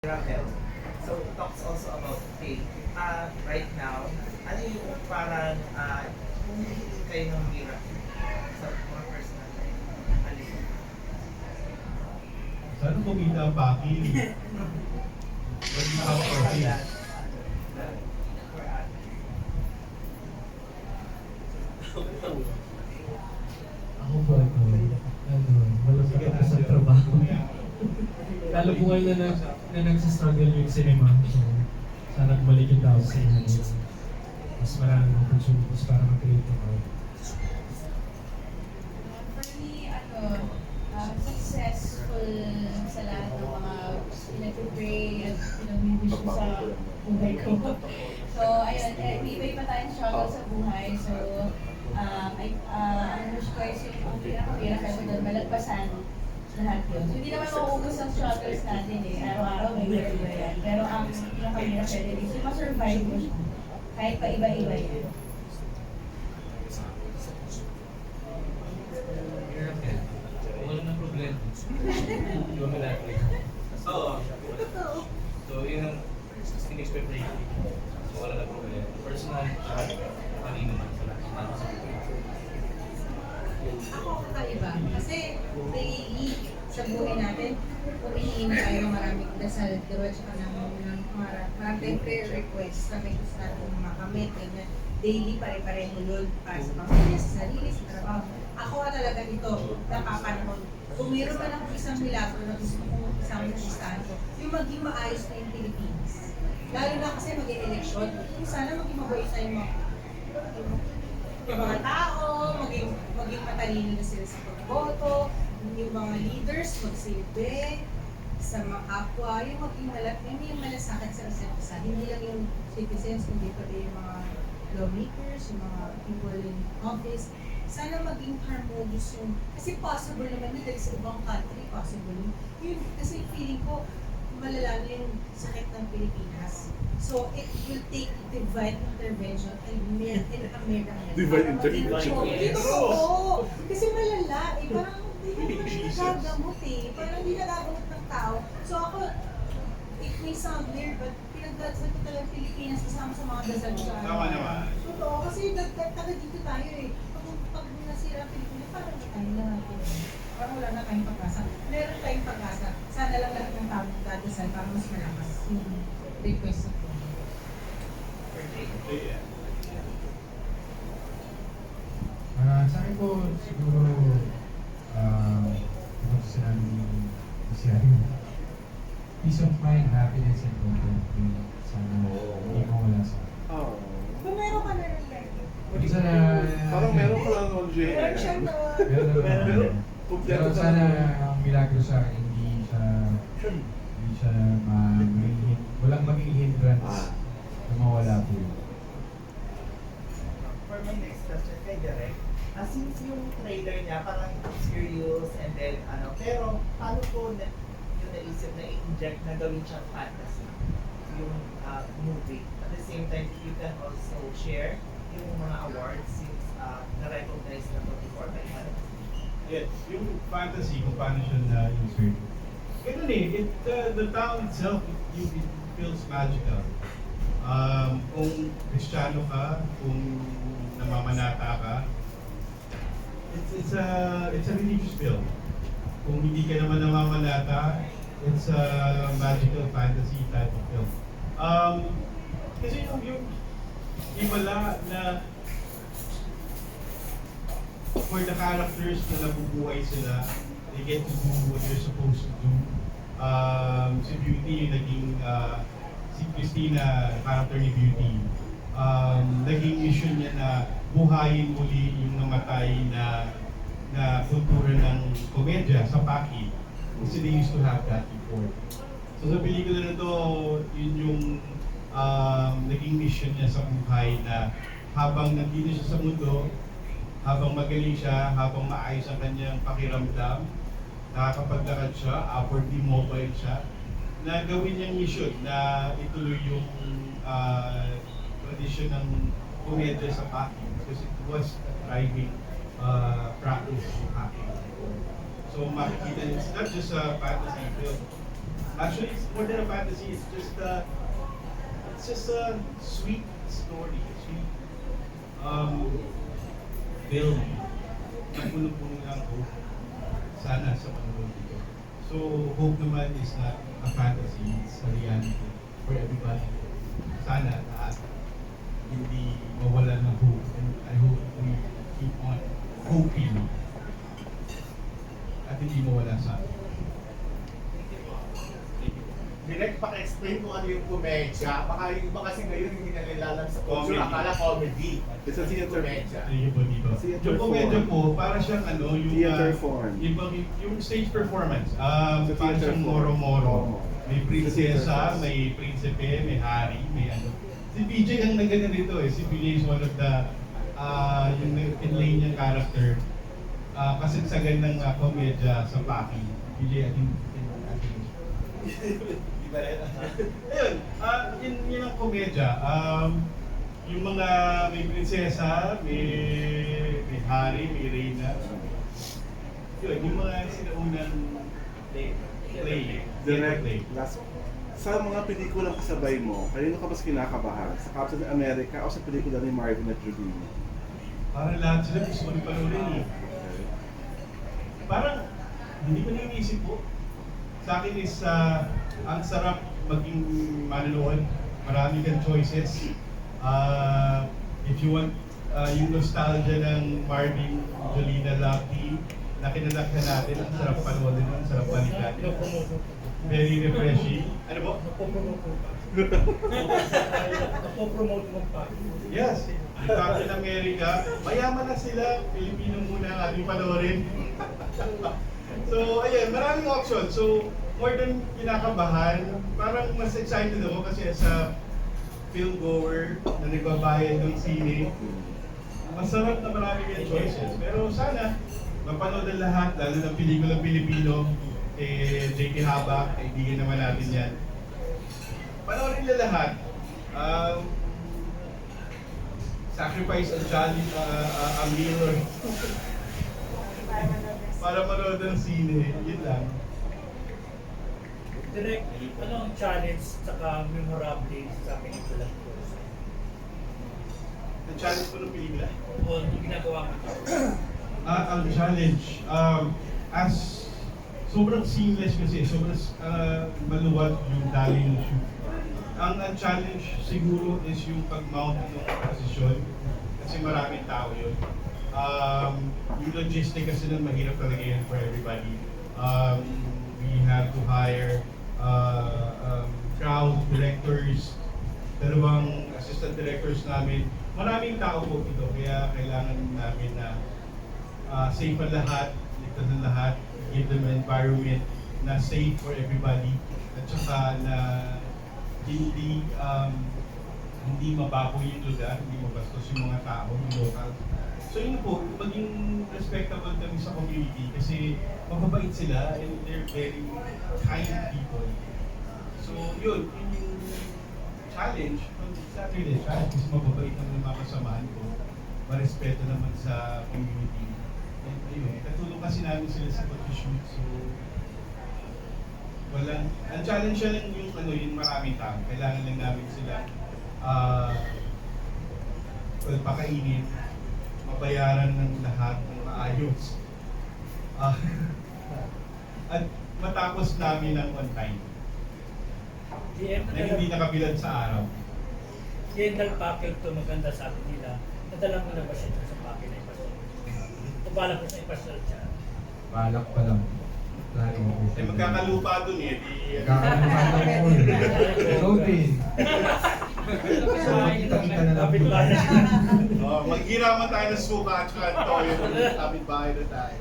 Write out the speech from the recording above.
Raquel. So it talks also about faith. Right now, ano yung parang humihiling kayo ng miracle sa mga personal life? Ano yun? Sana kumita ang paki. Kumita ang paki. Ako po ito, walang katapos sa trabaho. Lalo po ngayon na nagsistruggle yung cinema. So, sana bumalik yung tao sa inyo. Mas maraming opportunities para mag-create ng art. For me, successful sa lahat ng mga pinag-pray at pinag-wish ko sa buhay ko. So, ayun, iba-iba tayong struggle sa buhay. So, ang wish ko is yung pinaka-miracle ko doon, malagpasan lahat yun. So, hindi naman mauubos ang struggles natin eh. Araw-araw may iba yan. Pero ang pinaka-miracle is yung ma-survive mo siya. Kahit pa iba-iba yan. Miracle. Wala nang problema. Di ba malaki? Oo. So, yun ang in-expect na yun. So, wala nang problema. Personal, kanina man sa lahat. Ako kakaiba. Kasi daily sa buhay natin, humihingi tayo ng maraming dasal, diba? Tsaka ng maraming prayer requests na may gusto natin makamit. Ganyan. Daily pare-pareho yun para sa pamilya, sa sarili, sa trabaho. Ako talaga ito, napapanahon. Kung meron man akong isang milagro na gusto kong isama sa listahan ko, yung maging maayos na yung Philippines. Lalo na kasi mag-eleksyon, sana maging mabuhay sa yung mga tao, maging matalino na sila sa pagboto, yung mga leaders magsilbi sa mga kapwa, yung maging yung malasakit sa isa't isa. Hindi lang yung citizens, kundi pati yung mga lawmakers, yung mga people in office. Sana maging harmonious yung, kasi possible naman yun dahil sa ibang country, possible yun. Kasi feeling ko, malala na yung sakit ng Pilipinas. So, it will take divine intervention and American Divine intervention. Oo! Kasi malala eh. Parang hindi naman siya nagagamot eh. Parang hindi nagagamot ng tao. So ako, it may sound weird, but pinagdasal ko talaga Pilipinas kasama sa mga dasal ko. Tama naman. Totoo, kasi taga dito tayo eh. Pag nasira ang Pilipinas, parang hindi tayo lahat eh. Parang wala na tayong pag-asa. Meron tayong pag-asa. Sana lang lahat ng tao magdadasal para mas malakas yung request ko. Sa akin po, siguro, ano sinabi ni Sierra, peace of mind, happiness, and contentment. Sana hindi mo wala sa akin. Kung meron ka na rin like, Isa na, Parang meron ka lang on Jay. meron siya na. Pero sana ang milagro sa akin, hindi siya walang maging hindrance na mawala po yun. For my next question kay Derek, since yung trailer niya parang serious and then pero paano po yung naisip na i-inject na gawin siyang fantasy yung movie? At the same time, you can also share yung mga awards since na-recognize na to before by Yes, yung fantasy, kung paano siya na-insert. Ganun eh, the town itself, it feels magical. Kung Kristiyano ka, kung namamanata ka, it's a religious film. Kung hindi ka naman namamanata, it's a magical fantasy type of film. Kasi yung himala na for the characters na nabubuhay sila, they get to do what they're supposed to do. Si Beauty, yung naging si Christina, character ni Beauty, naging mission niya na buhayin muli yung namatay na kultura ng komedya sa Paki. Kasi they used to have that before. So sa pelikula na to, yun yung naging mission niya sa buhay na habang nandito siya sa mundo, habang magaling siya, habang maayos ang kanyang pakiramdam, nakakapaglakad siya, upwardly mobile siya, na gawin niyang mission na ituloy yung tradisyon ng komedya sa Paki because it was a thriving practice of hacking. So makikita niyo, it's not just a fantasy film. Actually, it's more than a fantasy. It's just a sweet story, sweet film na puno-puno ng hope. Sana sa panahon dito. So, hope naman is not a fantasy, it's a reality for everybody. Sana lahat hindi mawala ng hope. And I hope we keep on hoping at hindi mawala sa atin. Direct paka-explain kung ano yung komedya. Baka yung iba kasi ngayon hindi na nilalang sa culture, Comedy. akala comedy. It's a theater. Komedya. Ayun po dito. Theater Yung komedya form. po, para siyang ano, yung Theater form. yung stage performance. It's a Parang theater siyang form. moro-moro. May It's a theater prinsesa, form. may prinsipe, may hari, may ano. Si PJ ang nagganyan dito eh. Si PJ is one of the yung inlay niyang character. Kasagsagan ng komedya sa Paki. PJ, I think. Ayun, yun ang komedya. Yung mga may prinsesa, may hari, may reyna. Yun, yung mga sinaunang play. Direct, play. sa mga pelikulang kasabay mo, kanino ka mas kinakabahan? Sa Captain America o sa pelikula ni Marvin at Julie? Parang lahat sila gusto ko panoorin eh. Okay. Parang hindi ko naiisip po. Sa akin is ang sarap maging manonood. Marami kang choices. If you want yung nostalgia ng Marvin, Jolina, Lucky, na kinalak na natin, ang sarap panoodin, ang sarap balikan. Very refreshing. Ano po? Napopromote mo pa. Yes. Yung Captain America, mayaman na sila. Pilipino muna ang ating panoorin. So, ayan, maraming options. So, more than kinakabahan, parang mas excited ako kasi as a film goer na nagbabayad ng sine, masarap na marami kayong choices. Pero sana, mapanood ang lahat, lalo ng pelikulang Pilipino, J.K. Habak, kaibigan naman natin yan. Panoorin nila lahat. Sacrifice ang challenge, ang meal para manood ng sine. Yun lang. Direct, ano ang challenge saka memorable sa pelikula? Ang challenge ko ng pelikula. O yung ginagawa mo? Ang challenge, as sobrang seamless kasi, sobrang maluwag yung dali ng shoot. Ang challenge siguro is yung pag-mount ng posisyon kasi maraming tao yun. Yung logistic kasi nun mahirap talaga yun for everybody. We have to hire crowd directors, dalawang assistant directors namin. Maraming tao po ito, kaya kailangan namin na safe ang lahat, ligtas ang lahat, give them an environment na safe for everybody, at saka na hindi mababoy yung lugar, hindi mabastos yung mga tao, yung local. So yun po, maging respectable kami sa community kasi mababait sila and they're very kind people. So yun yung challenge. It's not really a challenge kasi mababait naman yung mga kasamahan ko. Marespeto naman sa community. And ayun, katulong kasi namin sila sa pag-shoot. So walang, ang challenge siya lang yung maraming tao. Kailangan lang namin sila pakainin, mabayaran ng lahat ng maayos. At matapos namin ng on time. Na hindi nakabilad sa araw. Dental packet to maganda sabi nila. Nadala mo na ba siya sa packet na ipasal? O balak mo sa ipasal siya? Balak pa lang. Plano ko. Eh magkakalupa dun eh. Kakalimutan ko. Ikaw din. So, makita-kita na lang. Maghiraman tayo ng suka at kanto. Kapit bahay na tayo.